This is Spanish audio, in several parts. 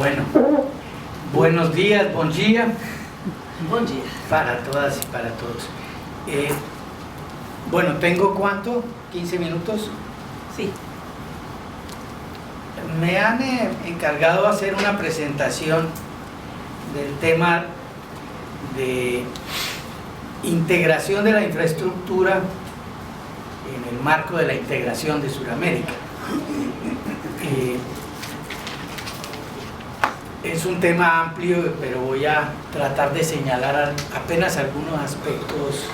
Bueno, buenos días, bon dia. Buen día. Para todas y para todos. Bueno, ¿tengo cuánto? ¿15 minutos? Sí. Me han encargado de hacer una presentación del tema de integración de la infraestructura en el marco de la integración de Sudamérica. Es un tema amplio, pero voy a tratar de señalar apenas algunos aspectos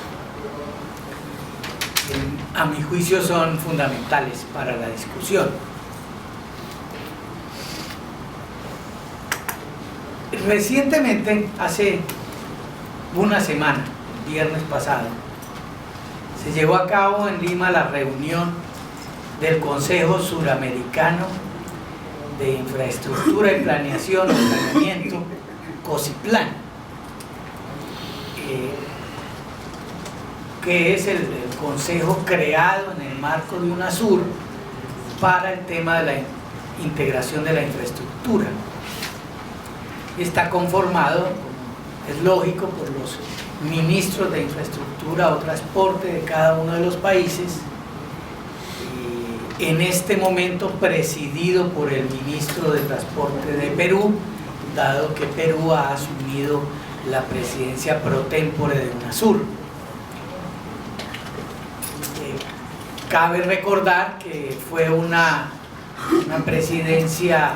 que a mi juicio son fundamentales para la discusión. Recientemente, hace una semana, el viernes pasado, se llevó a cabo en Lima la reunión del Consejo Suramericano de Infraestructura y Planeación y Planeamiento, COSIPLAN, que es el consejo creado en el marco de UNASUR para el tema de la integración de la infraestructura. Está conformado, es lógico, por los ministros de infraestructura o transporte de cada uno de los países, en este momento presidido por el ministro de Transporte de Perú, dado que Perú ha asumido la presidencia pro tempore de UNASUR. Cabe recordar que fue una presidencia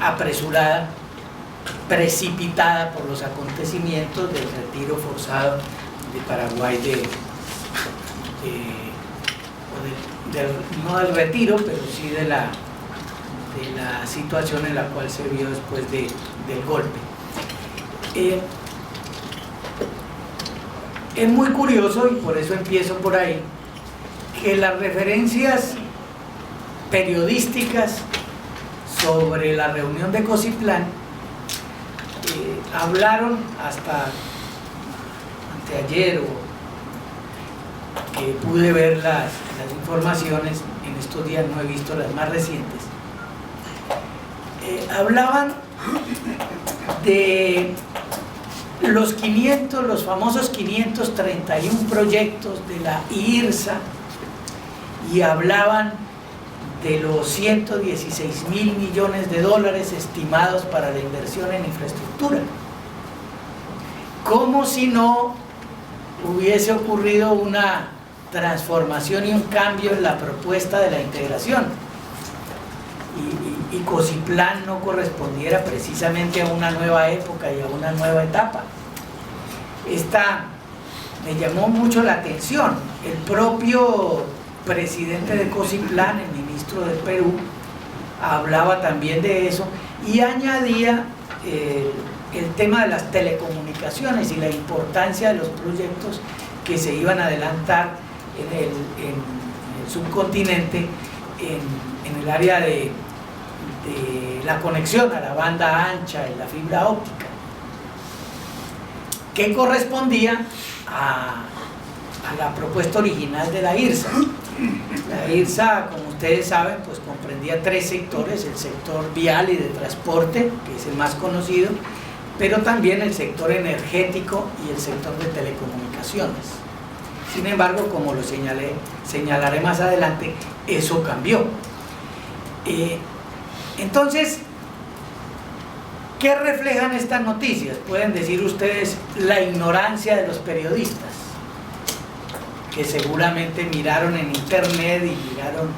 apresurada, precipitada por los acontecimientos del retiro forzado de Paraguay no del retiro, pero sí de la situación en la cual se vio después del golpe. Es muy curioso, y por eso empiezo por ahí, que las referencias periodísticas sobre la reunión de COSIPLAN hablaron hasta anteayer, o que pude ver las informaciones, en estos días no he visto las más recientes, hablaban de los famosos 531 proyectos de la IRSA, y hablaban de los 116.000 millones de dólares estimados para la inversión en infraestructura, como si no hubiese ocurrido una transformación y un cambio en la propuesta de la integración, y COSIPLAN no correspondiera precisamente a una nueva época y a una nueva etapa. Esta me llamó mucho la atención. El propio presidente de COSIPLAN, el ministro de Perú, hablaba también de eso y añadía el tema de las telecomunicaciones y la importancia de los proyectos que se iban a adelantar en el subcontinente, en el área de la conexión a la banda ancha y la fibra óptica, que correspondía a la propuesta original de la IRSA. La IRSA, como ustedes saben, pues comprendía tres sectores: el sector vial y de transporte, que es el más conocido, pero también el sector energético y el sector de telecomunicaciones. Sin embargo, como lo señalaré más adelante, eso cambió. Entonces, ¿qué reflejan estas noticias? Pueden decir ustedes la ignorancia de los periodistas, que seguramente miraron en internet y miraron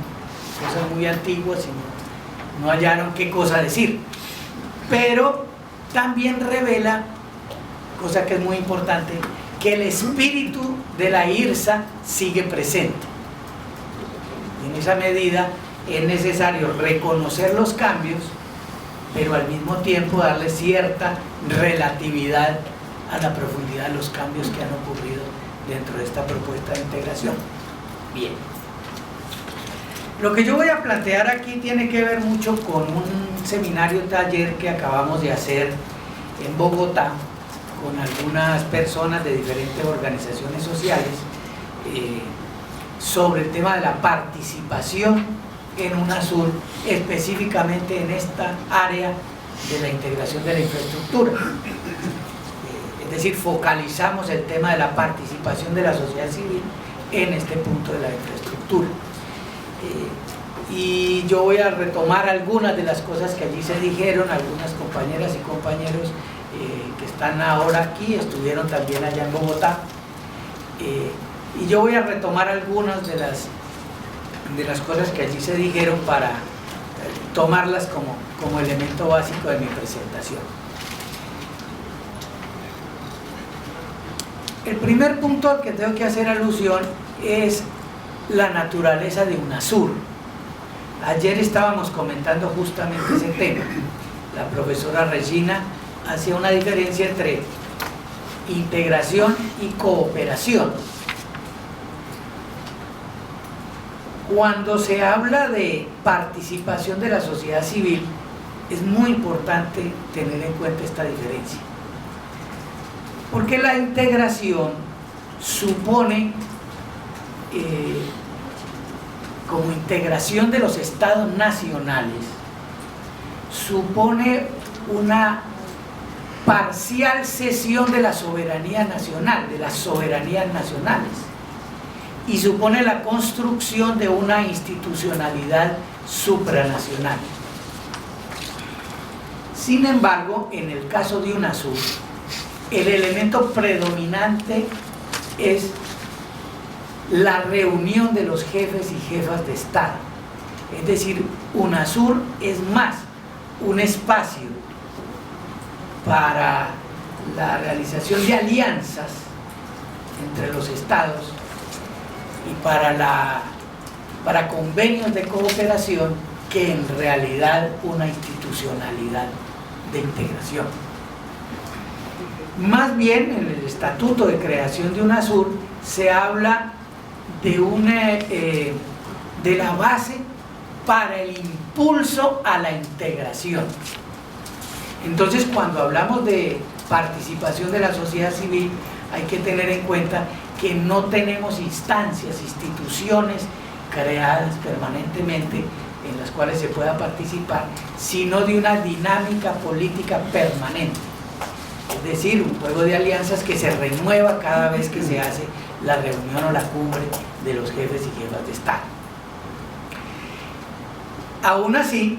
cosas muy antiguas y no hallaron qué cosa decir. Pero también revela, cosa que es muy importante, que el espíritu de la IRSA sigue presente. Y en esa medida es necesario reconocer los cambios, pero al mismo tiempo darle cierta relatividad a la profundidad de los cambios que han ocurrido dentro de esta propuesta de integración. Bien. Lo que yo voy a plantear aquí tiene que ver mucho con un seminario taller que acabamos de hacer en Bogotá con algunas personas de diferentes organizaciones sociales sobre el tema de la participación en UNASUR, específicamente en esta área de la integración de la infraestructura. Es decir, focalizamos el tema de la participación de la sociedad civil en este punto de la infraestructura. Y yo voy a retomar algunas de las cosas que allí se dijeron, algunas compañeras y compañeros que están ahora aquí, estuvieron también allá en Bogotá, y yo voy a retomar algunas de las cosas que allí se dijeron para tomarlas como elemento básico de mi presentación. El primer punto al que tengo que hacer alusión es la naturaleza de UNASUR. Ayer estábamos comentando justamente ese tema. La profesora Regina hacía una diferencia entre integración y cooperación. Cuando se habla de participación de la sociedad civil, es muy importante tener en cuenta esta diferencia. Porque la integración supone, como integración de los estados nacionales, supone una parcial cesión de la soberanía nacional, de las soberanías nacionales, y supone la construcción de una institucionalidad supranacional. Sin embargo, en el caso de UNASUR, el elemento predominante es la reunión de los jefes y jefas de Estado. Es decir, UNASUR es más un espacio para la realización de alianzas entre los estados y para convenios de cooperación que en realidad una institucionalidad de integración. Más bien, en el estatuto de creación de UNASUR se habla de la base para el impulso a la integración. Entonces, cuando hablamos de participación de la sociedad civil, hay que tener en cuenta que no tenemos instancias, instituciones creadas permanentemente en las cuales se pueda participar, sino de una dinámica política permanente. Es decir, un juego de alianzas que se renueva cada vez que se hace la reunión o la cumbre de los jefes y jefas de Estado. Aún así,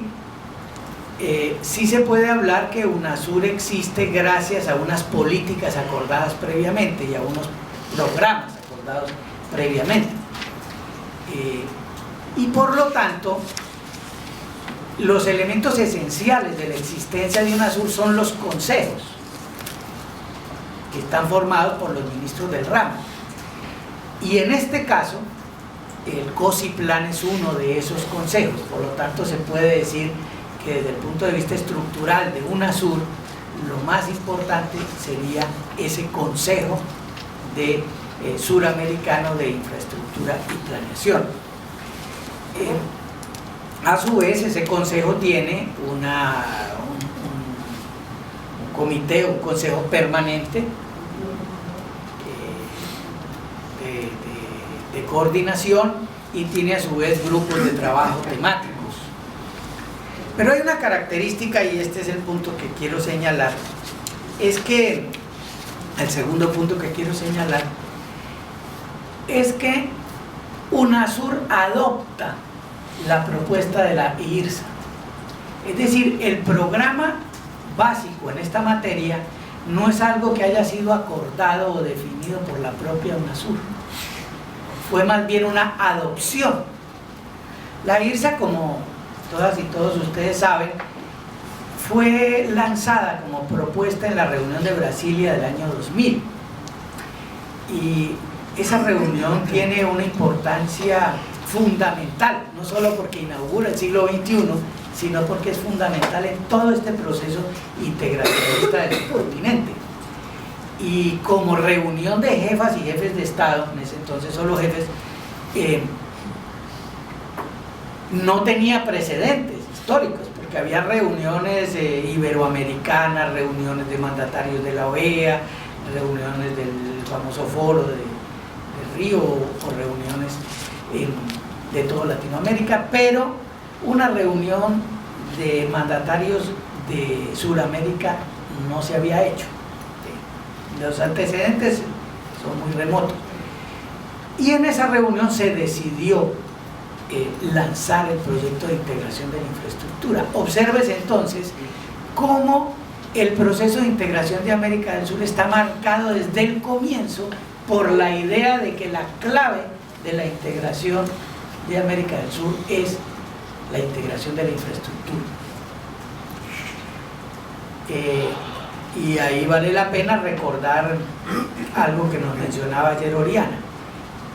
sí se puede hablar que UNASUR existe gracias a unas políticas acordadas previamente y a unos programas acordados previamente. Y por lo tanto, los elementos esenciales de la existencia de UNASUR son los consejos, que están formados por los ministros del ramo. Y en este caso, el COSIPLAN es uno de esos consejos. Por lo tanto, se puede decir que desde el punto de vista estructural de UNASUR, lo más importante sería ese Consejo de Suramericano de Infraestructura y Planeación. A su vez, ese consejo tiene un comité, un consejo permanente de coordinación, y tiene a su vez grupos de trabajo temáticos. Pero hay una característica, y este es el punto que quiero señalar, es que el segundo punto que quiero señalar es que UNASUR adopta la propuesta de la IRSA. Es decir, el programa básico en esta materia no es algo que haya sido acordado o definido por la propia UNASUR. Fue más bien una adopción. La IRSA, como todas y todos ustedes saben, fue lanzada como propuesta en la reunión de Brasilia del año 2000. Y esa reunión tiene una importancia fundamental, no solo porque inaugura el siglo XXI, sino porque es fundamental en todo este proceso integracionista del continente. Y como reunión de jefas y jefes de Estado, en ese entonces solo jefes, no tenía precedentes históricos, porque había reuniones iberoamericanas, reuniones de mandatarios de la OEA, reuniones del famoso foro de Río, o reuniones de toda Latinoamérica, pero una reunión de mandatarios de Sudamérica no se había hecho. Los antecedentes son muy remotos. Y en esa reunión se decidió lanzar el proyecto de integración de la infraestructura. Obsérvese entonces cómo el proceso de integración de América del Sur está marcado desde el comienzo por la idea de que la clave de la integración de América del Sur es la integración de la infraestructura. Y ahí vale la pena recordar algo que nos mencionaba ayer Oriana.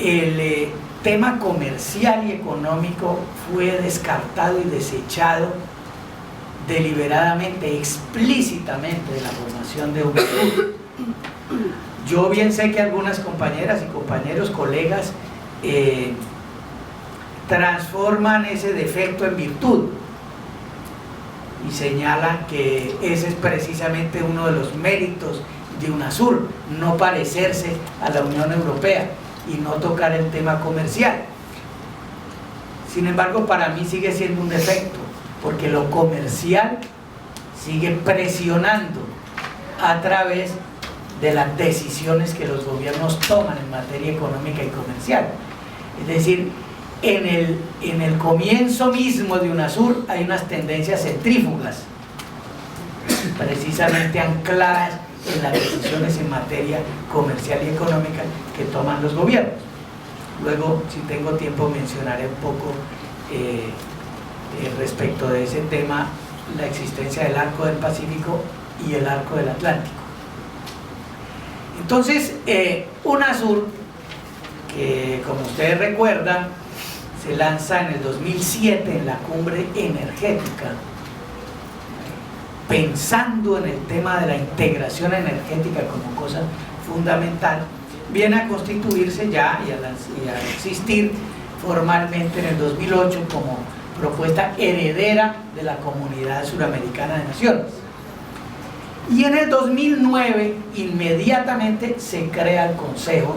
El tema comercial y económico fue descartado y desechado deliberadamente, explícitamente de la formación de UNASUR. Yo bien sé que algunas compañeras y compañeros, colegas, transforman ese defecto en virtud y señalan que ese es precisamente uno de los méritos de UNASUR, no parecerse a la Unión Europea y no tocar el tema comercial. Sin embargo, para mí sigue siendo un defecto, porque lo comercial sigue presionando a través de las decisiones que los gobiernos toman en materia económica y comercial. Es decir, en el comienzo mismo de UNASUR hay unas tendencias centrífugas, precisamente ancladas en las decisiones en materia comercial y económica que toman los gobiernos. Luego, si tengo tiempo, mencionaré un poco respecto de ese tema, la existencia del arco del Pacífico y el arco del Atlántico. Entonces, UNASUR, que como ustedes recuerdan, se lanza en el 2007 en la cumbre energética, pensando en el tema de la integración energética como cosa fundamental, viene a constituirse ya y a existir formalmente en el 2008 como propuesta heredera de la Comunidad Suramericana de Naciones. Y en el 2009 inmediatamente se crea el Consejo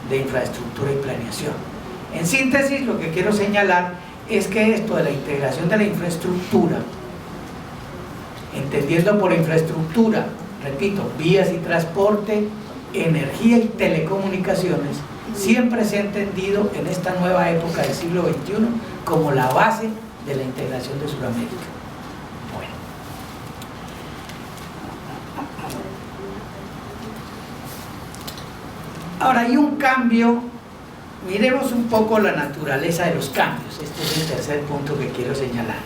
de Infraestructura y Planeación. En síntesis, lo que quiero señalar es que esto de la integración de la infraestructura, entendiendo por infraestructura, repito, vías y transporte, energía y telecomunicaciones, siempre se ha entendido en esta nueva época del siglo XXI como la base de la integración de Sudamérica. Bueno. Ahora hay un cambio. Miremos un poco la naturaleza de los cambios. Este es el tercer punto que quiero señalar.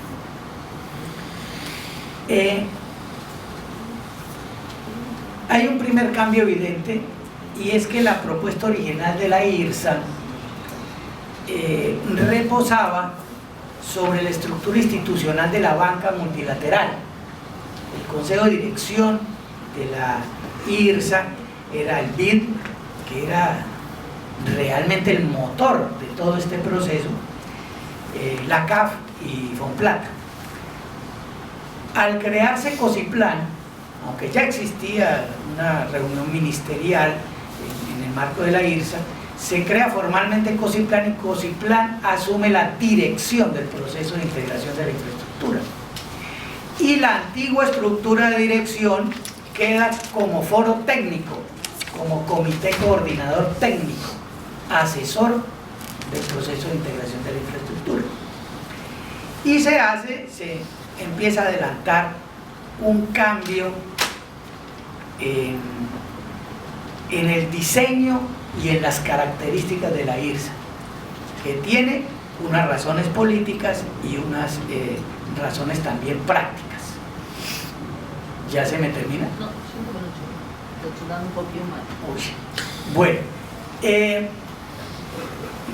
Hay un primer cambio evidente, y es que la propuesta original de la IRSA reposaba sobre la estructura institucional de la banca multilateral. El consejo de dirección de la IRSA era el BID, que era realmente el motor de todo este proceso, la CAF y Fonplata. Al crearse COSIPLAN, aunque ya existía una reunión ministerial en el marco de la IRSA, se crea formalmente COSIPLAN, y COSIPLAN asume la dirección del proceso de integración de la infraestructura. Y la antigua estructura de dirección queda como foro técnico, como comité coordinador técnico, asesor del proceso de integración de la infraestructura. Y se empieza a adelantar un cambio en el diseño y en las características de la IRSA, que tiene unas razones políticas y unas razones también prácticas. ¿Ya se me termina? No, 5 minutos. Te estoy dando un poquito más. Uy. Bueno,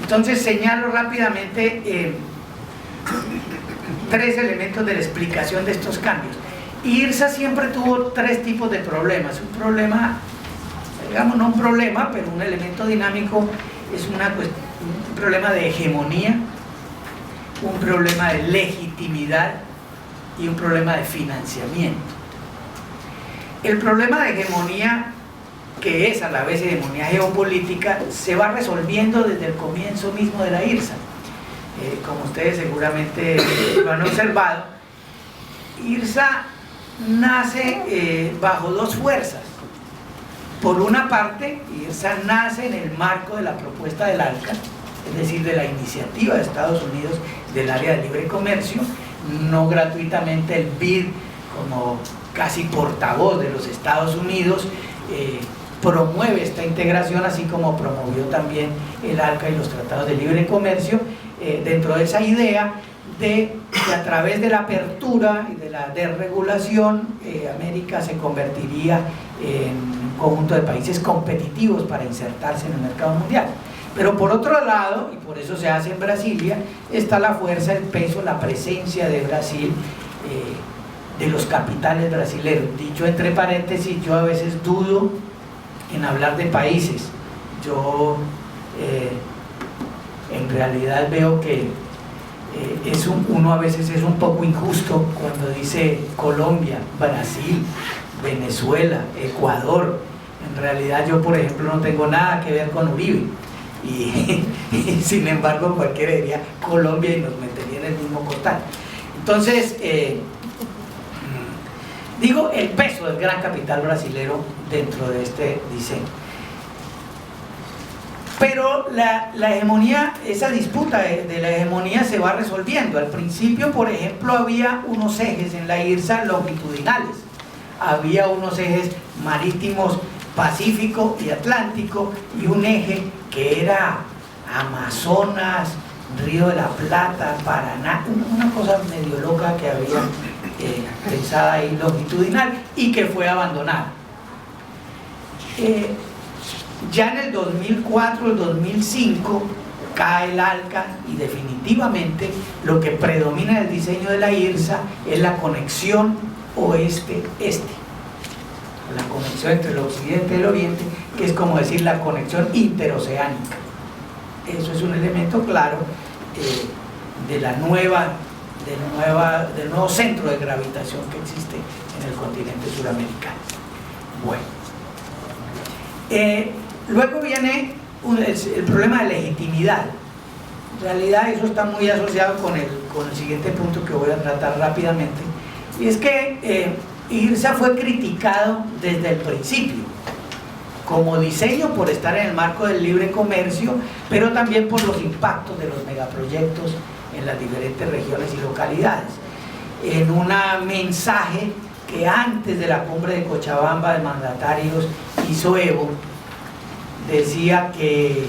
entonces señalo rápidamente 3 elementos de la explicación de estos cambios. IRSA siempre tuvo 3 tipos de problemas. Un problema, digamos, no un problema, pero un elemento dinámico, es un problema de hegemonía, un problema de legitimidad y un problema de financiamiento. El problema de hegemonía, que es a la vez hegemonía geopolítica, se va resolviendo desde el comienzo mismo de la IRSA. Como ustedes seguramente lo han observado, IRSA nace bajo dos fuerzas. Por una parte, IRSA nace en el marco de la propuesta del ALCA, es decir, de la iniciativa de Estados Unidos del área de libre comercio. No gratuitamente el BID, como casi portavoz de los Estados Unidos, promueve esta integración, así como promovió también el ALCA y los tratados de libre comercio, dentro de esa idea de que a través de la apertura y de la desregulación, América se convertiría en un conjunto de países competitivos para insertarse en el mercado mundial. Pero por otro lado, y por eso se hace en Brasilia, está la fuerza, el peso, la presencia de Brasil, de los capitales brasileños. Dicho entre paréntesis, yo a veces dudo en hablar de países. Yo en realidad veo que uno a veces es un poco injusto cuando dice Colombia, Brasil, Venezuela, Ecuador. En realidad yo, por ejemplo, no tengo nada que ver con Uribe y sin embargo cualquiera diría Colombia y nos metería en el mismo costal. Entonces digo el peso del gran capital brasilero dentro de este diseño. Pero la hegemonía, esa disputa de la hegemonía se va resolviendo. Al principio, por ejemplo, había unos ejes en la IRSA longitudinales, había unos ejes marítimos Pacífico y Atlántico, y un eje que era Amazonas, Río de la Plata, Paraná, una cosa medio loca que había pensada ahí longitudinal y que fue abandonada. Ya en el 2004, el 2005 cae el ALCA y definitivamente lo que predomina en el diseño de la IRSA es la conexión oeste-este, la conexión entre el occidente y el oriente, que es como decir la conexión interoceánica. Eso es un elemento claro del nuevo centro de gravitación que existe en el continente suramericano. Bueno, luego viene el problema de legitimidad. En realidad eso está muy asociado con el siguiente punto que voy a tratar rápidamente, y es que IRSA fue criticado desde el principio como diseño por estar en el marco del libre comercio, pero también por los impactos de los megaproyectos en las diferentes regiones y localidades. En un mensaje que antes de la cumbre de Cochabamba de mandatarios hizo Evo, decía que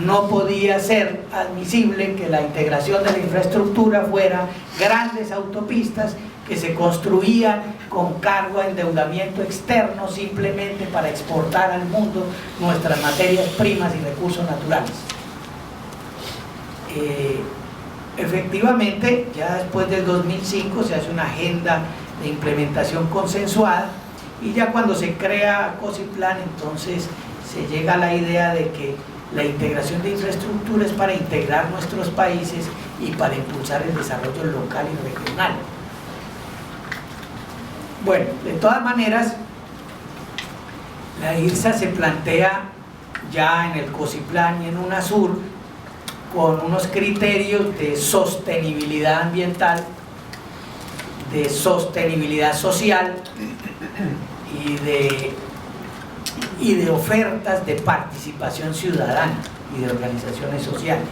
no podía ser admisible que la integración de la infraestructura fuera grandes autopistas que se construían con cargo a endeudamiento externo simplemente para exportar al mundo nuestras materias primas y recursos naturales. Efectivamente, ya después del 2005 se hace una agenda de implementación consensuada, y ya cuando se crea COSIPLAN, entonces se llega a la idea de que la integración de infraestructura es para integrar nuestros países y para impulsar el desarrollo local y regional. Bueno, de todas maneras, la IRSA se plantea ya en el COSIPLAN y en UNASUR con unos criterios de sostenibilidad ambiental, de sostenibilidad social y de ofertas de participación ciudadana y de organizaciones sociales.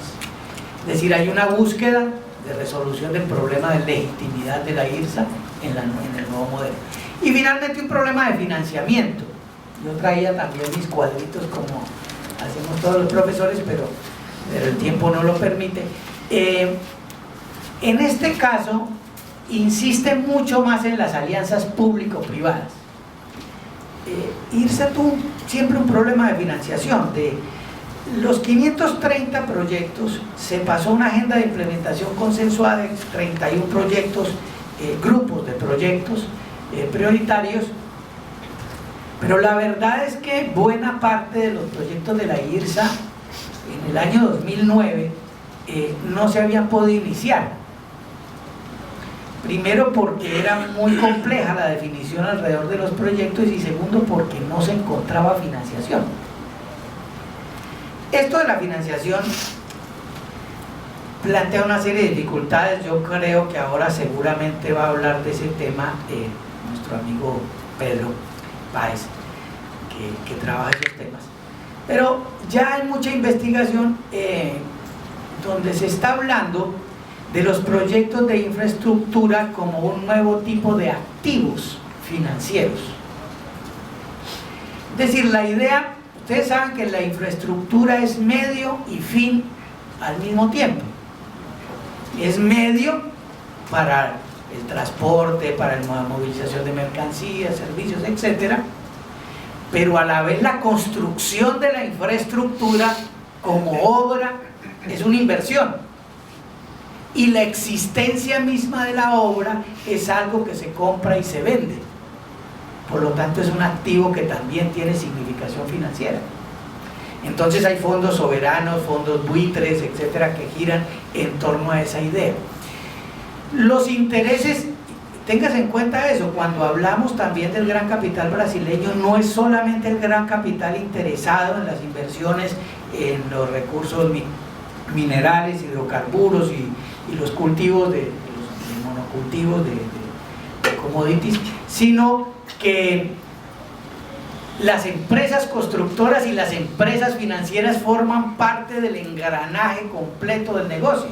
Es decir, hay una búsqueda de resolución del problema de legitimidad de la IRSA en el nuevo modelo. Y finalmente un problema de financiamiento. Yo traía también mis cuadritos como hacemos todos los profesores, pero el tiempo no lo permite. En este caso insiste mucho más en las alianzas público-privadas. IRSA tuvo siempre un problema de financiación. De los 530 proyectos se pasó a una agenda de implementación consensuada de 31 proyectos, grupos de proyectos prioritarios, pero la verdad es que buena parte de los proyectos de la IRSA en el año 2009 no se habían podido iniciar. Primero porque era muy compleja la definición alrededor de los proyectos, y segundo porque no se encontraba financiación. Esto de la financiación plantea una serie de dificultades. Yo creo que ahora seguramente va a hablar de ese tema nuestro amigo Pedro Páez, que trabaja esos temas. Pero ya hay mucha investigación donde se está hablando de los proyectos de infraestructura como un nuevo tipo de activos financieros. Es decir, la idea, ustedes saben que la infraestructura es medio y fin al mismo tiempo. Es medio para el transporte, para la movilización de mercancías, servicios, etcétera, pero a la vez la construcción de la infraestructura como obra es una inversión, y la existencia misma de la obra es algo que se compra y se vende. Por lo tanto, es un activo que también tiene significación financiera. Entonces hay fondos soberanos, fondos buitres, etcétera, que giran en torno a esa idea. Los intereses, téngase en cuenta eso, cuando hablamos también del gran capital brasileño, no es solamente el gran capital interesado en las inversiones en los recursos minerales, hidrocarburos y los cultivos los monocultivos de commodities, sino que las empresas constructoras y las empresas financieras forman parte del engranaje completo del negocio.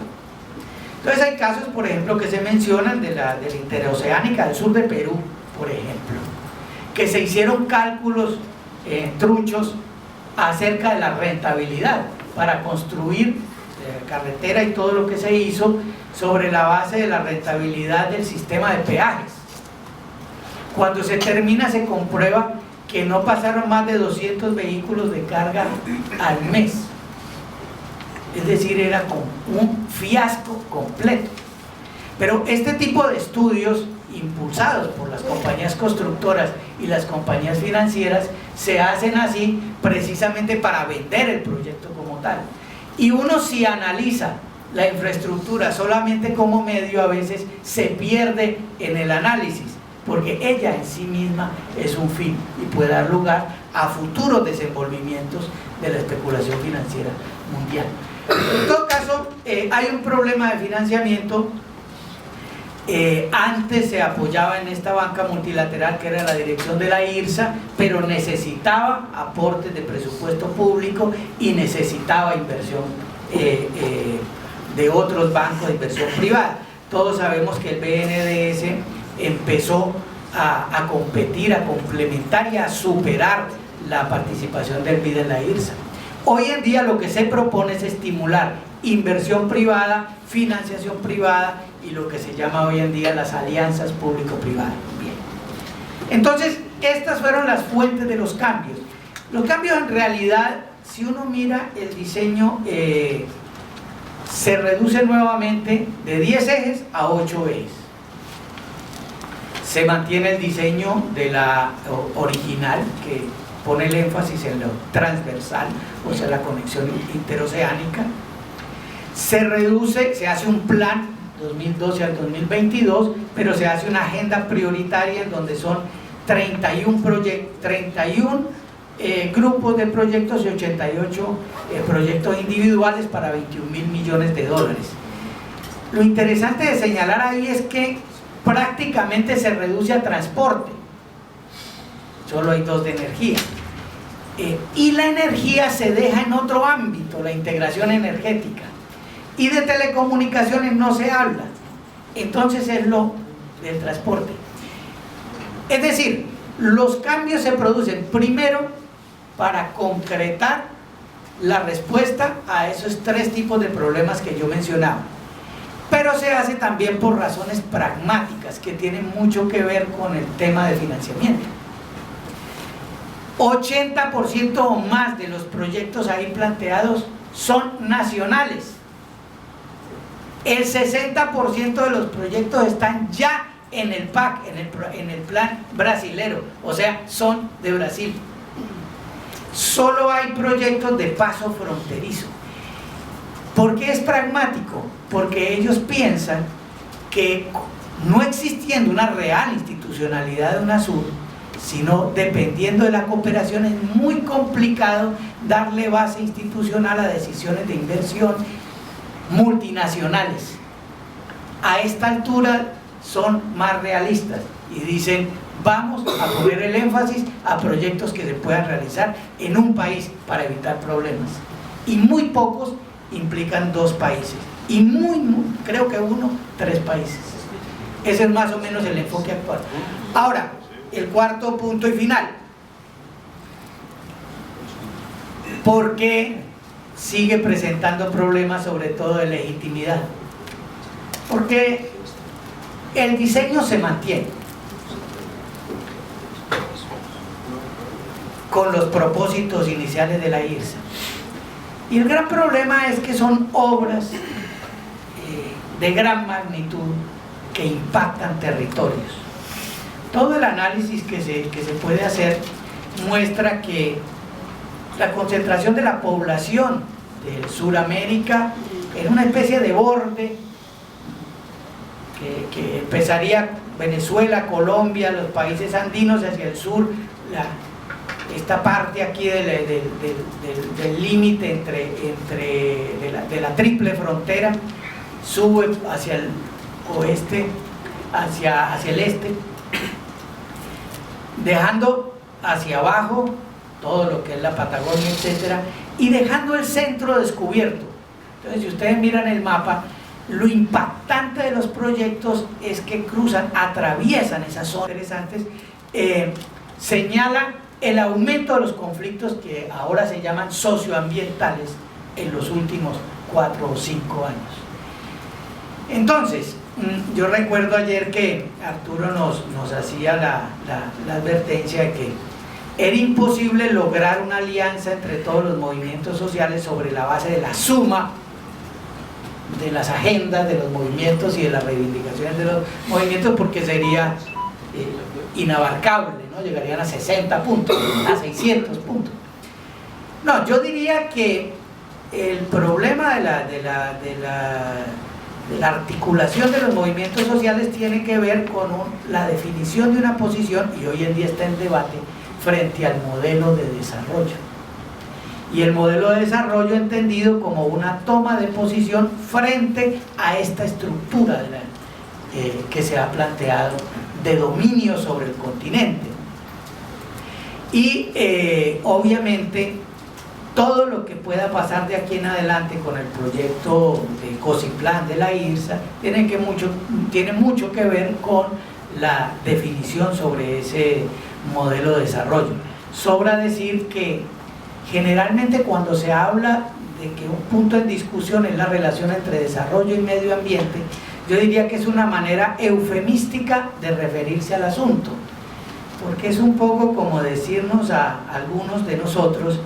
Entonces hay casos, por ejemplo, que se mencionan de la interoceánica del sur de Perú, por ejemplo, que se hicieron cálculos truchos acerca de la rentabilidad para construir carretera y todo lo que se hizo sobre la base de la rentabilidad del sistema de peajes. Cuando se termina, se comprueba que no pasaron más de 200 vehículos de carga al mes. Es decir, era un fiasco completo. Pero este tipo de estudios, impulsados por las compañías constructoras y las compañías financieras, se hacen así precisamente para vender el proyecto como tal. Y uno, si analiza la infraestructura solamente como medio, a veces se pierde en el análisis, porque ella en sí misma es un fin y puede dar lugar a futuros desenvolvimientos de la especulación financiera mundial. En todo caso, hay un problema de financiamiento. Antes se apoyaba en esta banca multilateral que era la dirección de la IRSA, pero necesitaba aportes de presupuesto público y necesitaba inversión de otros bancos de inversión privada. Todos sabemos que el BNDES empezó a competir, a complementar y a superar la participación del BID en la IRSA. Hoy en día lo que se propone es estimular inversión privada, financiación privada y lo que se llama hoy en día las alianzas público-privadas. Bien. Entonces, estas fueron las fuentes de los cambios. Los cambios, en realidad, si uno mira el diseño, se reduce nuevamente de 10 ejes a 8 ejes. Se mantiene el diseño de la original, que pone el énfasis en lo transversal, o sea, la conexión interoceánica. Se reduce, se hace un plan 2012 al 2022, pero se hace una agenda prioritaria en donde son 31 grupos de proyectos y 88 proyectos individuales para 21.000 millones de dólares. Lo interesante de señalar ahí es que prácticamente se reduce a transporte, solo hay 2 de energía, y la energía se deja en otro ámbito, la integración energética, y de telecomunicaciones no se habla. Entonces es lo del transporte. Es decir, los cambios se producen primero para concretar la respuesta a esos 3 tipos de problemas que yo mencionaba, pero se hace también por razones pragmáticas que tienen mucho que ver con el tema de financiamiento. 80% o más de los proyectos ahí planteados son nacionales. El 60% de los proyectos están ya en el PAC, en el plan brasilero, o sea, son de Brasil. Solo hay proyectos de paso fronterizo. ¿Por qué es pragmático? Porque ellos piensan que no existiendo una real institucionalidad de UNASUR, sino dependiendo de la cooperación, es muy complicado darle base institucional a decisiones de inversión multinacionales. A esta altura son más realistas y dicen, vamos a poner el énfasis a proyectos que se puedan realizar en un país para evitar problemas, y muy pocos implican 2 países, y creo que 3 países. Ese es más o menos el enfoque actual. Ahora, el cuarto punto y final: ¿por qué sigue presentando problemas, sobre todo de legitimidad? Porque el diseño se mantiene con los propósitos iniciales de la IRSA, y el gran problema es que son obras de gran magnitud que impactan territorios. Todo el análisis que se puede hacer muestra que la concentración de la población de Sudamérica en una especie de borde que empezaría Venezuela, Colombia, los países andinos hacia el sur, esta parte aquí del límite de la triple frontera, sube hacia el oeste, hacia el este, dejando hacia abajo todo lo que es la Patagonia, etcétera, y dejando el centro descubierto. Entonces, si ustedes miran el mapa, lo impactante de los proyectos es que cruzan, atraviesan esas zonas interesantes, señalan el aumento de los conflictos que ahora se llaman socioambientales en los últimos 4 o 5 años. Entonces, yo recuerdo ayer que Arturo nos hacía la advertencia de que era imposible lograr una alianza entre todos los movimientos sociales sobre la base de la suma de las agendas de los movimientos y de las reivindicaciones de los movimientos, porque sería inabarcable, ¿no? Llegarían a 60 puntos, a 600 puntos. No, yo diría que el problema de la articulación de los movimientos sociales tiene que ver con la definición de una posición, y hoy en día está en debate, frente al modelo de desarrollo. Y el modelo de desarrollo entendido como una toma de posición frente a esta estructura que se ha planteado de dominio sobre el continente. Y obviamente todo lo que pueda pasar de aquí en adelante con el proyecto de Cosiplan de la IRSA tiene mucho que ver con la definición sobre ese modelo de desarrollo. Sobra decir que generalmente cuando se habla de que un punto en discusión es la relación entre desarrollo y medio ambiente, yo diría que es una manera eufemística de referirse al asunto, porque es un poco como decirnos a algunos de nosotros,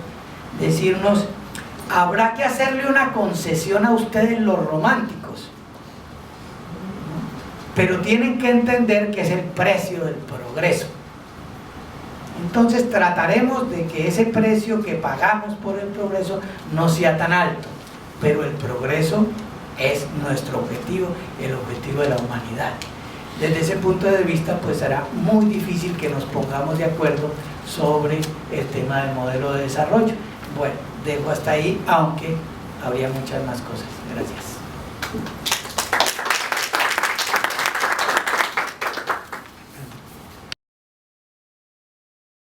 habrá que hacerle una concesión a ustedes los románticos, pero tienen que entender que es el precio del progreso. Entonces trataremos de que ese precio que pagamos por el progreso no sea tan alto, pero el progreso es nuestro objetivo, el objetivo de la humanidad. Desde ese punto de vista, pues será muy difícil que nos pongamos de acuerdo sobre el tema del modelo de desarrollo. Bueno, dejo hasta ahí, aunque habría muchas más cosas. Gracias.